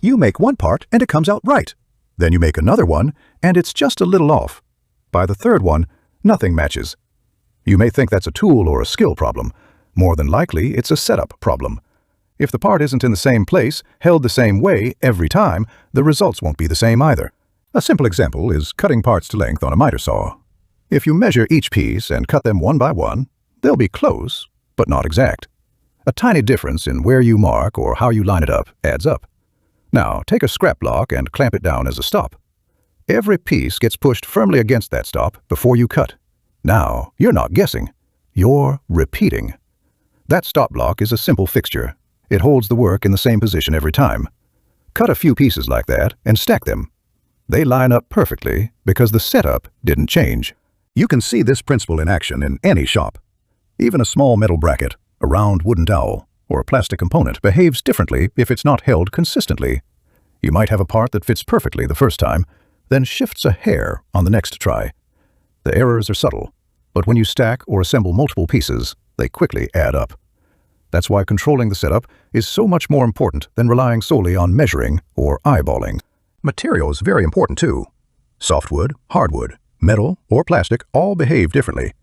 You make one part and it comes out right. Then you make another one and it's just a little off. By the third one, nothing matches. You may think that's a tool or a skill problem. More than likely, it's a setup problem. If the part isn't in the same place, held the same way every time, the results won't be the same either. A simple example is cutting parts to length on a miter saw. If you measure each piece and cut them one by one, they'll be close, but not exact. A tiny difference in where you mark or how you line it up adds up. Now, take a scrap block and clamp it down as a stop. Every piece gets pushed firmly against that stop before you cut. Now, you're not guessing. You're repeating. That stop block is a simple fixture. It holds the work in the same position every time. Cut a few pieces like that and stack them. They line up perfectly because the setup didn't change. You can see this principle in action in any shop. Even a small metal bracket, a round wooden dowel, or a plastic component behaves differently if it's not held consistently. You might have a part that fits perfectly the first time, then shifts a hair on the next try. The errors are subtle, but when you stack or assemble multiple pieces, they quickly add up. That's why controlling the setup is so much more important than relying solely on measuring or eyeballing. Material is very important too. Softwood, hardwood, metal, or plastic all behave differently.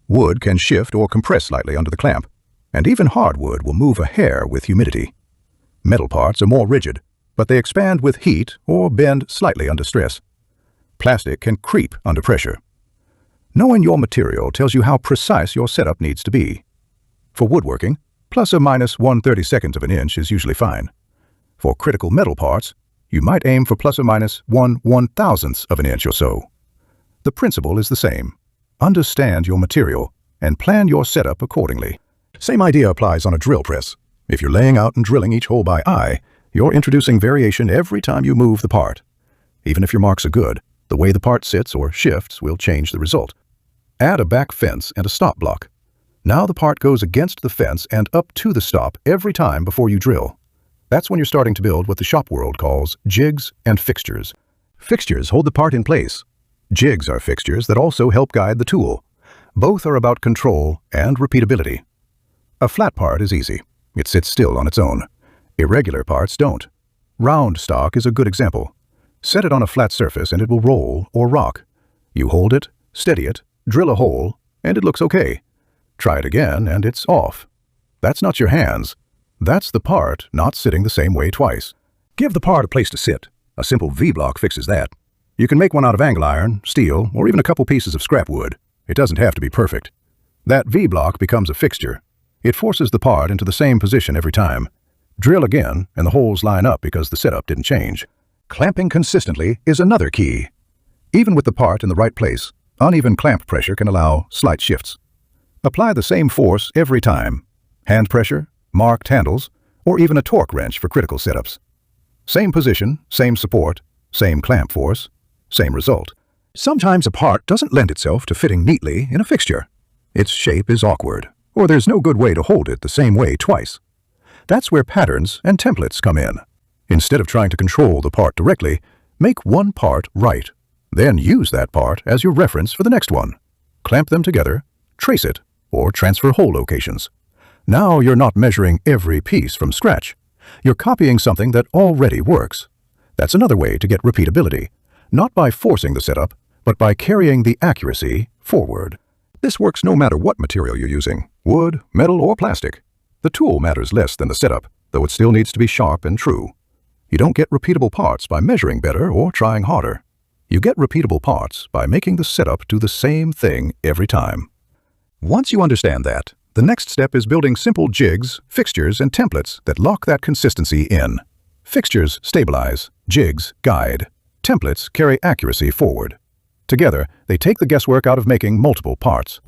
Wood can shift or compress slightly under the clamp, and even hardwood will move a hair with humidity. Metal parts are more rigid, but they expand with heat or bend slightly under stress. Plastic can creep under pressure. Knowing your material tells you how precise your setup needs to be. For woodworking, plus or minus 1/32 of an inch is usually fine. For critical metal parts, you might aim for plus or minus 1/1000th of an inch or so. The principle is the same. Understand your material and plan your setup accordingly. Same idea applies on a drill press. If you're laying out and drilling each hole by eye, you're introducing variation every time you move the part. Even if your marks are good, the way the part sits or shifts will change the result. Add a back fence and a stop block. Now the part goes against the fence and up to the stop every time before you drill. That's when you're starting to build what the shop world calls jigs and fixtures. Fixtures hold the part in place. Jigs are fixtures that also help guide the tool. Both are about control and repeatability. A flat part is easy. It sits still on its own. Irregular parts don't. Round stock is a good example. Set it on a flat surface and it will roll or rock. You hold it, steady it, drill a hole, and it looks okay. Try it again and it's off. That's not your hands. That's the part not sitting the same way twice. Give the part a place to sit. A simple V-block fixes that. You can make one out of angle iron, steel, or even a couple pieces of scrap wood. It doesn't have to be perfect. That V-block becomes a fixture. It forces the part into the same position every time. Drill again and the holes line up because the setup didn't change. Clamping consistently is another key. Even with the part in the right place, uneven clamp pressure can allow slight shifts. Apply the same force every time. Hand pressure, marked handles, or even a torque wrench for critical setups. Same position, same support, same clamp force, same result. Sometimes a part doesn't lend itself to fitting neatly in a fixture. Its shape is awkward, or there's no good way to hold it the same way twice. That's where patterns and templates come in. Instead of trying to control the part directly, make one part right. Then use that part as your reference for the next one. Clamp them together, trace it, or transfer hole locations. Now you're not measuring every piece from scratch. You're copying something that already works. That's another way to get repeatability, not by forcing the setup, but by carrying the accuracy forward. This works no matter what material you're using, wood, metal, or plastic. The tool matters less than the setup, though it still needs to be sharp and true. You don't get repeatable parts by measuring better or trying harder. You get repeatable parts by making the setup do the same thing every time. Once you understand that, the next step is building simple jigs, fixtures, and templates that lock that consistency in. Fixtures stabilize, jigs guide, templates carry accuracy forward. Together, they take the guesswork out of making multiple parts.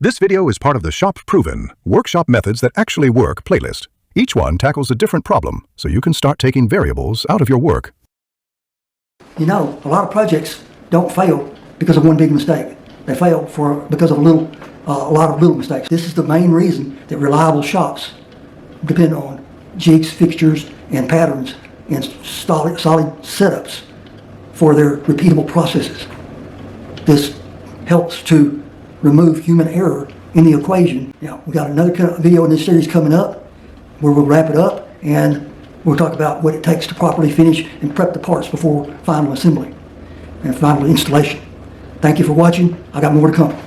This video is part of the Shop Proven Workshop Methods That Actually Work playlist. Each one tackles a different problem, so you can start taking variables out of your work. You know, a lot of projects don't fail because of one big mistake. They fail because of a lot of little mistakes. This is the main reason that reliable shops depend on jigs, fixtures, and patterns and solid setups for their repeatable processes. This helps to remove human error in the equation. Now, we've got another video in this series coming up where we'll wrap it up and We'll talk about what it takes to properly finish and prep the parts before final assembly and final installation. Thank you for watching. I got more to come.